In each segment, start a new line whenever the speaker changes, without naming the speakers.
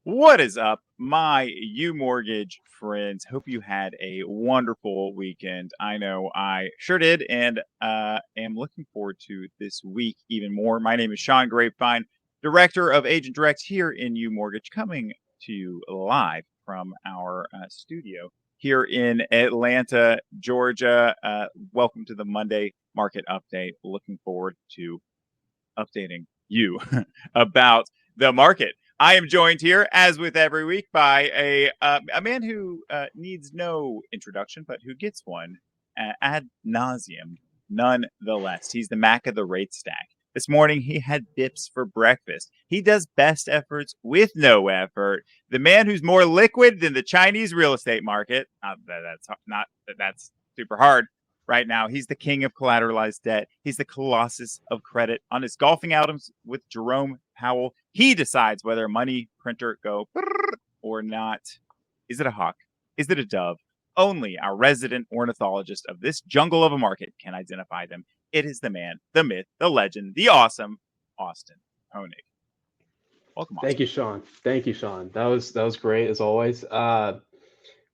What is up, my UMortgage friends? Hope you had a wonderful weekend. I know I sure did, and am looking forward to this week even more. My name is Sean Grapevine, Director of Agent Direct here in UMortgage, coming to you live from our studio here in Atlanta, Georgia. Welcome to the Monday Market Update. Looking forward to updating you about the market. I am joined here, as with every week, by a man who needs no introduction, but who gets one ad nauseum, nonetheless. He's the Mac of the rate stack. This morning, he had dips for breakfast. He does best efforts with no effort. The man who's more liquid than the Chinese real estate market. Not that's super hard right now. He's the king of collateralized debt. He's the colossus of credit. On his golfing outings with Jerome Powell, he decides whether a money printer go or not. Is it a hawk? Is it a dove? Only our resident ornithologist of this jungle of a market can identify them. It is the man, the myth, the legend, the awesome Austin Koenig. Welcome,
Thank
Austin.
you, Sean. Thank you, Sean. That was great as always.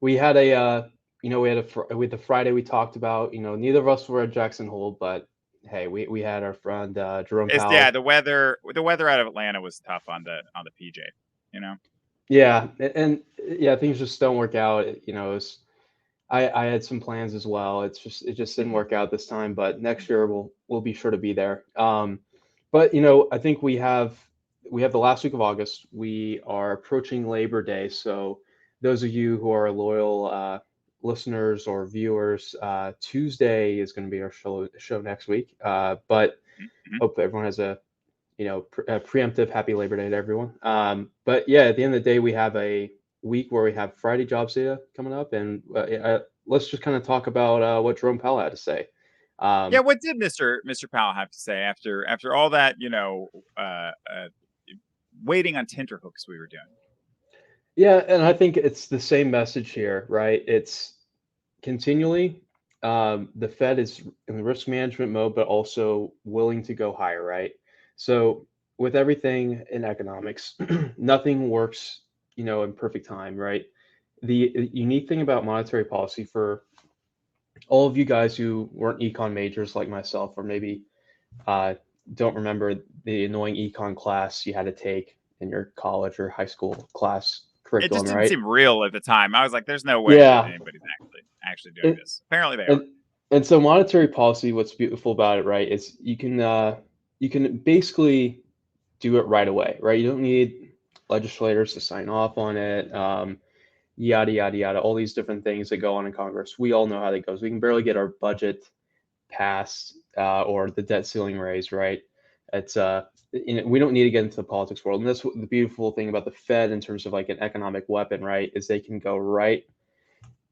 We had a with the Friday we talked about. Neither of us were at Jackson Hole, but hey, we had our friend Jerome
It's yeah,
Powell.
the weather out of Atlanta was tough on the PJ, you know.
Yeah, and yeah, things just don't work out. I had some plans as well. It just didn't work out this time, but next year we'll be sure to be there. But I think we have the last week of August. We are approaching Labor Day, so those of you who are loyal listeners or viewers, Tuesday is going to be our show next week. But
Mm-hmm.
hope everyone has a preemptive Happy Labor Day to everyone. But yeah, at the end of the day, we have a week where we have Friday jobs data coming up, and let's just kind of talk about what Jerome Powell had to say.
Yeah,
Um,
what did Mr. Powell have to say after all that, waiting on tenterhooks we were doing?
yeah, and I think it's the same message here, right? It's continually the Fed is in the risk management mode, but also willing to go higher, right? So with everything in economics, nothing works, in perfect time, right? The unique thing about monetary policy for all of you guys who weren't econ majors like myself, or maybe uh, don't remember the annoying econ class you had to take in your college or high school class
It just
curriculum,
didn't
right?
seem real at the time. I was like, "There's no way that
Yeah,
anybody's actually doing
and
this." Apparently, they are.
and, and so monetary policy, what's beautiful about it, right, is you can basically do it right away, right? You don't need legislators to sign off on it. Yada yada yada, all these different things that go on in Congress. We all know how that goes. We can barely get our budget passed or the debt ceiling raised, right? It's we don't need to get into the politics world, and that's what the beautiful thing about the Fed in terms of like an economic weapon, right? Is they can go right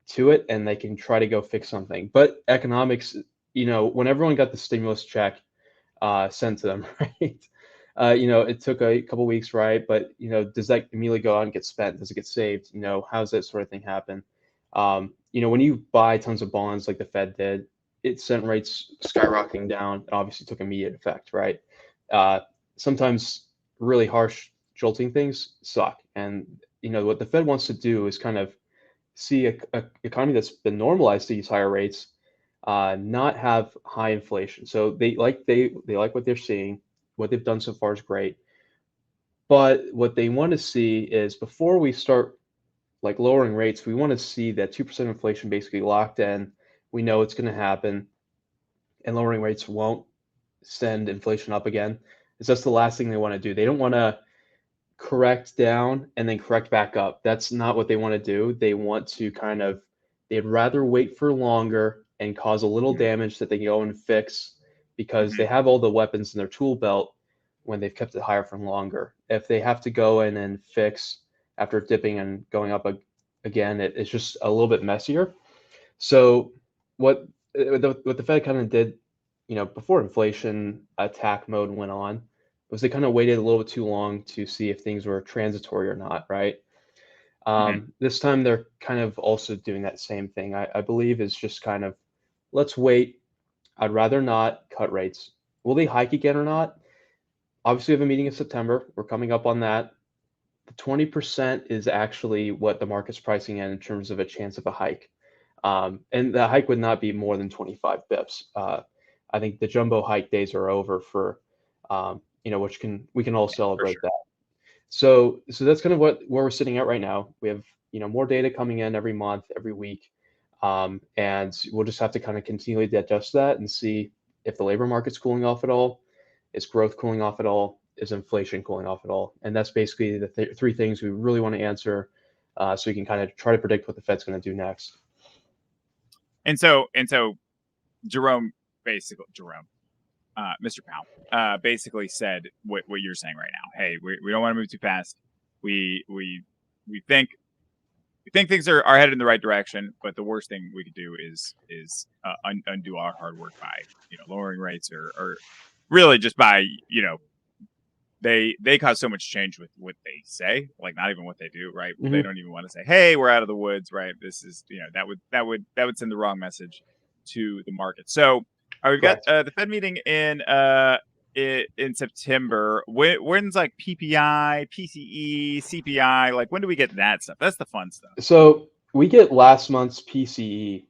to it and they can try to go fix something. But economics, when everyone got the stimulus check sent to them, right? It took a couple weeks, right? But does that immediately go out and get spent? Does it get saved? How does that sort of thing happen? When you buy tons of bonds like the Fed did, it sent rates skyrocketing down. It obviously took immediate effect, right? Uh, Sometimes really harsh, jolting things suck, and what the Fed wants to do is kind of see a economy that's been normalized to these higher rates not have high inflation. So they like what they're seeing. What they've done so far is great. But what they want to see is before we start like lowering rates, we want to see that 2% inflation basically locked in. We know it's going to happen, and lowering rates won't send inflation up again. It's just the last thing they want to do. They don't want to correct down and then correct back up. That's not what they want to do. They'd rather wait for longer and cause a little damage that they can go and fix because they
Mm-hmm.
have all the weapons in their tool belt when they've kept it higher for longer. If they have to go in and fix after dipping and going up again, it's just a little bit messier. So what what the Fed kind of did, before inflation attack mode went on, was they kind of waited a little bit too long to see if things were transitory or not, right?
Mm-hmm.
This time they're kind of also doing that same thing. I believe is just kind of let's wait. I'd rather not cut rates. Will they hike again or not? Obviously, we have a meeting in September. We're coming up on that. The 20% is actually what the market's pricing in terms of a chance of a hike. And the hike would not be more than 25 bips. I think the jumbo hike days are over for, which we can all
for
celebrate
sure.
that. So that's kind of where we're sitting at right now. We have, more data coming in every month, every week. And we'll just have to kind of continually digest that and see if the labor market's cooling off at all, is growth cooling off at all, is inflation cooling off at all. And that's basically the three things we really want to answer, so we can kind of try to predict what the Fed's going to do next.
And so Jerome, Mr. Powell, basically said what you're saying right now. Hey, we don't want to move too fast. We think things are headed in the right direction, but the worst thing we could do is undo our hard work by lowering rates or really just by they cause so much change with what they say, like not even what they do, right? They
Mm-hmm.
don't even want to say, "Hey, we're out of the woods," right? This is that would send the wrong message to the market. So, we've got
Correct.
the Fed meeting in September. When's like PPI, PCE, CPI? Like when do we get that stuff? That's the fun stuff.
So we get last month's PCE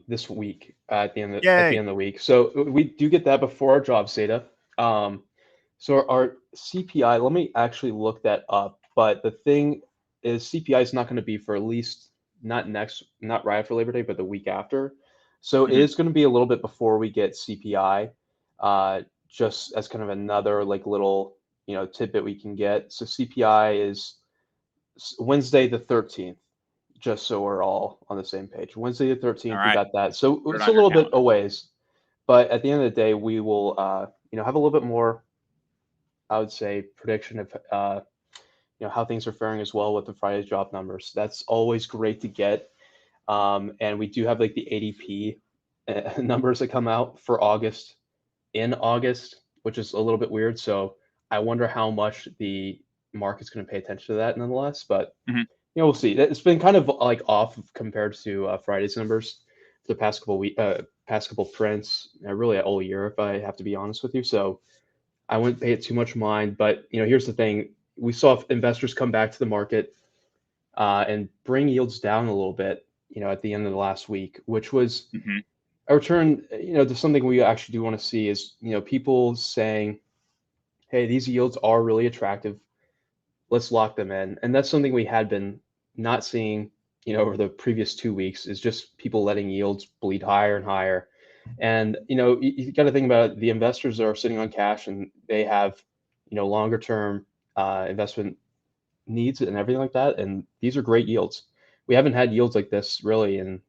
this week at the
Yay!
end of the week. So we do get that before our jobs data. So our CPI, let me actually look that up. But the thing is, CPI is not going to be for at least not right after Labor Day, but the week after. So it
Mhm.
is going to be a little bit before we get CPI, just as kind of another like little tidbit we can get. So CPI is Wednesday the 13th, just so we're all on the same page. Wednesday the
All
13th, we
right,
got that. So
put it
it's a
on your
little bit
calendar.
a ways, but at the end of the day, we will, have a little bit more, I would say, prediction of, how things are faring as well with the Friday's job numbers. That's always great to get. And we do have like the ADP numbers that come out for August in August, which is a little bit weird. So I wonder how much the market's going to pay attention to that nonetheless. But
Mhm.
we'll see. It's been kind of like off compared to Friday's numbers the past couple prints, really all year, if I have to be honest with you. So I wouldn't pay it too much mind. But here's the thing: we saw investors come back to the market and bring yields down a little bit. At the end of the last week, which was
Mhm.
a return. To something we actually do want to see is people saying, "Hey, these yields are really attractive. Let's lock them in." And that's something we had been not seeing, over the previous 2 weeks, is just people letting yields bleed higher and higher. And, you got to think about it. The investors are sitting on cash and they have, longer term investment needs and everything like that. And these are great yields. We haven't had yields like this really in,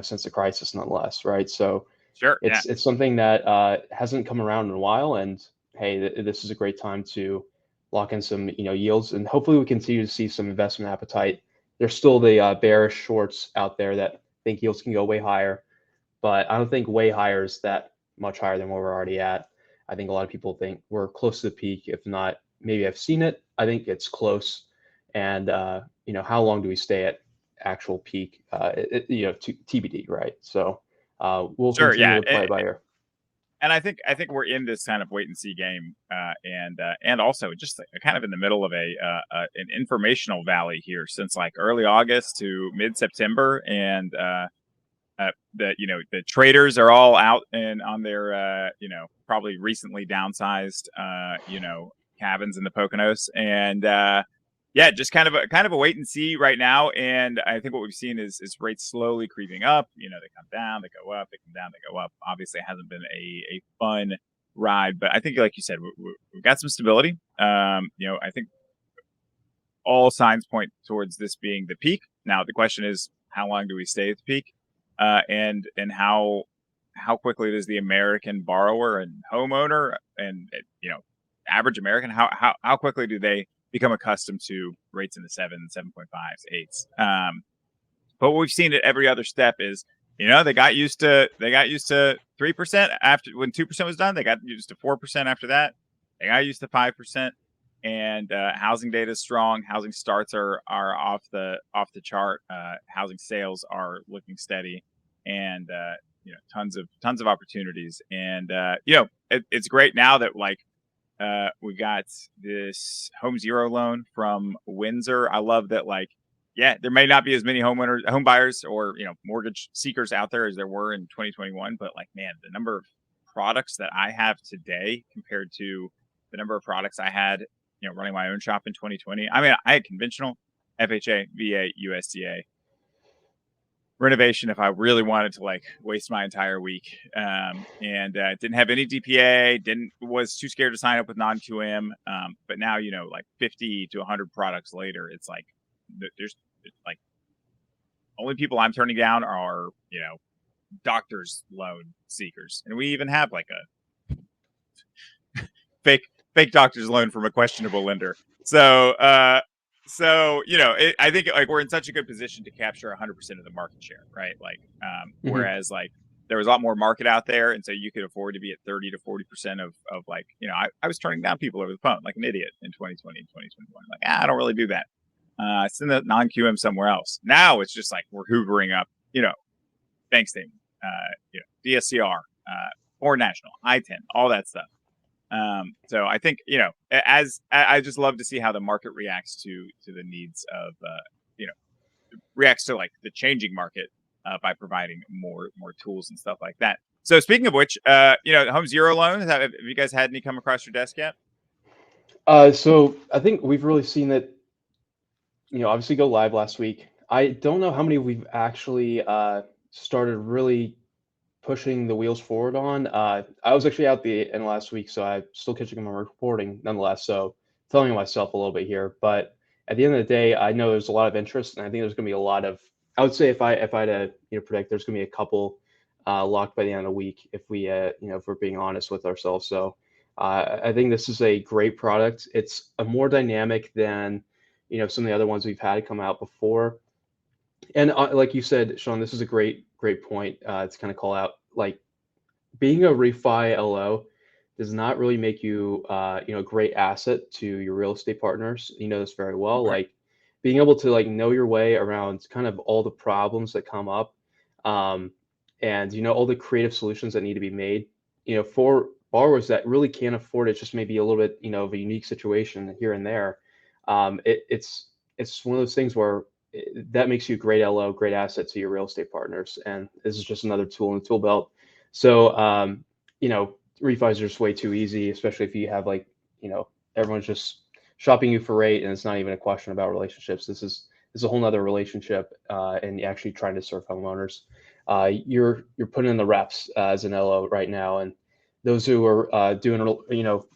since the crisis, nonetheless, right? So
Sure. Yeah.
it's something that hasn't come around in a while, and hey, this is a great time to lock in some yields, and hopefully we continue to see some investment appetite. There's still the bearish shorts out there that think yields can go way higher, but I don't think way higher is that much higher than where we're already at. I think a lot of people think we're close to the peak, if not maybe I've seen it. I think it's close, and how long do we stay at actual peak? TBD, right? So we'll
Sure.
continue
Yeah.
to play by ear.
And I think we're in this kind of wait and see game, and also just kind of in the middle of an informational valley here since like early August to mid September, and the traders are all out and on their probably recently downsized cabins in the Poconos, and yeah, just kind of a wait and see right now. And I think what we've seen is rates slowly creeping up. They come down, they go up, they come down, they go up. Obviously, it hasn't been a fun ride, but I think, like you said, we've got some stability. I think all signs point towards this being the peak. Now, the question is, how long do we stay at the peak, and how quickly does the American borrower and homeowner and average American how quickly do they become accustomed to rates in the 7.5s, eights? But what we've seen at every other step is, they got used to 3% after when 2% was done. They got used to 4% after that. They got used to 5%. And housing data is strong. Housing starts are off the chart. Housing sales are looking steady, and tons of opportunities. And it's great now that like we got this Home Zero loan from Windsor. I love that. Like, yeah, there may not be as many home buyers, or mortgage seekers out there as there were in 2021. But like, man, the number of products that I have today compared to the number of products I had, running my own shop in 2020. I mean, I had conventional, FHA, VA, USDA, renovation if I really wanted to like waste my entire week. And didn't have any DPA, didn't was too scared to sign up with non-QM. But now, like 50 to 100 products later, it's like there's like only people I'm turning down are, doctors loan seekers. And we even have like a fake doctor's loan from a questionable lender. So I think like we're in such a good position to capture 100% of the market share, right? Like,
Hmm.
whereas like there was a lot more market out there, and so you could afford to be at 30 to 40% of like, I was turning down people over the phone like an idiot in 2020 and 2021. Like, I don't really do that. Send the non-QM somewhere else. Now it's just like we're hoovering up, bank statement, DSCR, or national, I-10, all that stuff. So I think, as I just love to see how the market reacts to the needs of, reacts to like the changing market, by providing more tools and stuff like that. So speaking of which, the Home Zero loan, have you guys had any come across your desk yet?
So I think we've really seen it, obviously go live last week. I don't know how many we've actually started really pushing the wheels forward on. I was actually out the end last week, so I'm still catching my reporting nonetheless. So telling myself a little bit here, but at the end of the day, I know there's a lot of interest, and I think there's going to be a lot of. I would say if I had to predict, there's going to be a couple locked by the end of the week if we if we're being honest with ourselves. So I think this is a great product. It's a more dynamic than some of the other ones we've had come out before. And like you said, Sean, this is a great point to kind of call out. Like being a refi LO does not really make you a great asset to your real estate partners. You know this very well.
Okay.
Like being able to like know your way around kind of all the problems that come up, um, and all the creative solutions that need to be made. For borrowers that really can't afford it, just maybe a little bit of a unique situation here and there. It's one of those things where that makes you a great LO, great asset to your real estate partners. And this is just another tool in the tool belt. So, refis are just way too easy, especially if you have like, everyone's just shopping you for rate and it's not even a question about relationships. This is a whole nother relationship, and actually trying to serve homeowners. You're putting in the reps as an LO right now, and those who are doing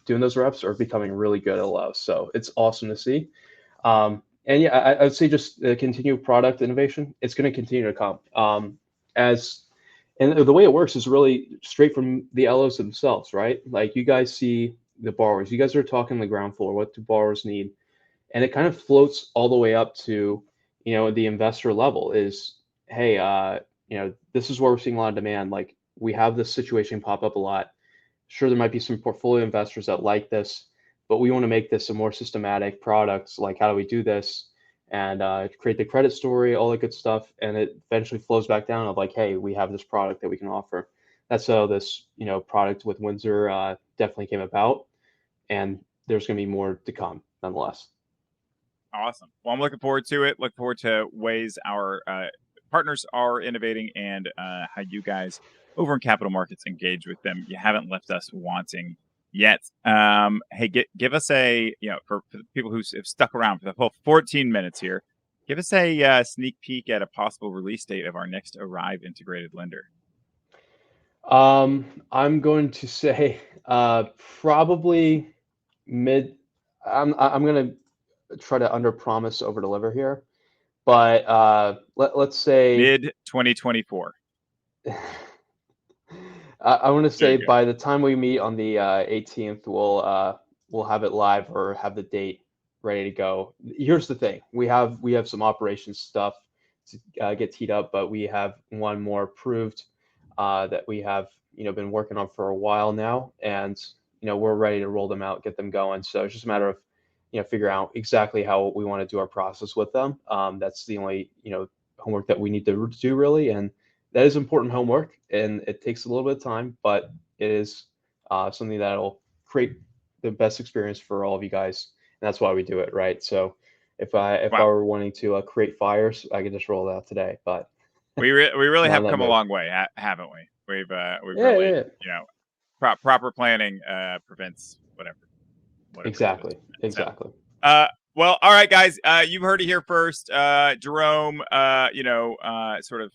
those reps are becoming really good LOs. So it's awesome to see. And yeah, I would say just continued product innovation. It's going to continue to come. As and the way it works is really straight from the LOs themselves, right? Like you guys see the borrowers, you guys are talking the ground floor. What do borrowers need? And it kind of floats all the way up to, the investor level. Is hey, this is where we're seeing a lot of demand. Like we have this situation pop up a lot. Sure, there might be some portfolio investors that like this, but we want to make this a more systematic product. Like, how do we do this? And create the credit story, all that good stuff. And it eventually flows back down of like, hey, we have this product that we can offer. That's how this, product with Windsor definitely came about. And there's going to be more to come nonetheless.
Awesome. Well, I'm looking forward to it. Look forward to ways our, partners are innovating, and how you guys over in capital markets engage with them. You haven't left us wanting yet. Hey, give us a, for the people who have stuck around for the whole 14 minutes here, give us a, sneak peek at a possible release date of our next Arrive integrated lender.
I'm going to say probably mid. I'm going to try to under promise over deliver here. But let's say
Mid 2024.
I want to
There
say
you go.
by the time we meet on the 18th, we'll have it live or have the date ready to go. Here's the thing: we have some operations stuff to get teed up, but we have one more approved that we have been working on for a while now, and we're ready to roll them out, get them going. So it's just a matter of figure out exactly how we want to do our process with them. That's the only homework that we need to do really, and that is important homework, and it takes a little bit of time, but it is something that'll create the best experience for all of you guys, and that's why we do it, right? So if I
Wow.
were wanting to create fires, I could just roll it out today, but
We really
not in
have
that
come a
mode.
long way, haven't we? We've
Yeah, yeah,
really,
yeah.
proper planning prevents whatever is
Exactly,
supposed to prevent. So,
exactly.
well, all right, guys, you've heard it here first. Jerome, sort of,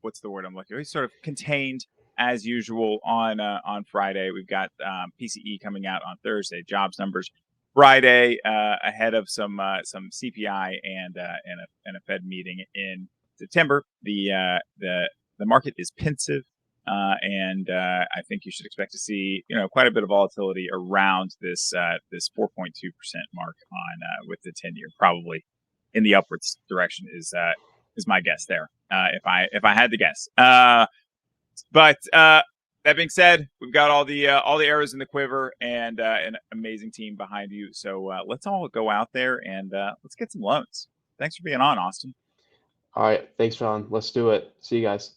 what's the word I'm looking for? He's sort of contained as usual on Friday. We've got PCE coming out on Thursday, jobs numbers Friday, ahead of some CPI and a Fed meeting in September. The market is pensive, and I think you should expect to see quite a bit of volatility around this 4.2% mark on with the 10-year, probably in the upwards direction is my guess there. If I had to guess, but that being said, we've got all the arrows in the quiver and an amazing team behind you. So let's all go out there and let's get some loans. Thanks for being on, Austin.
All right, thanks, John. Let's do it. See you guys.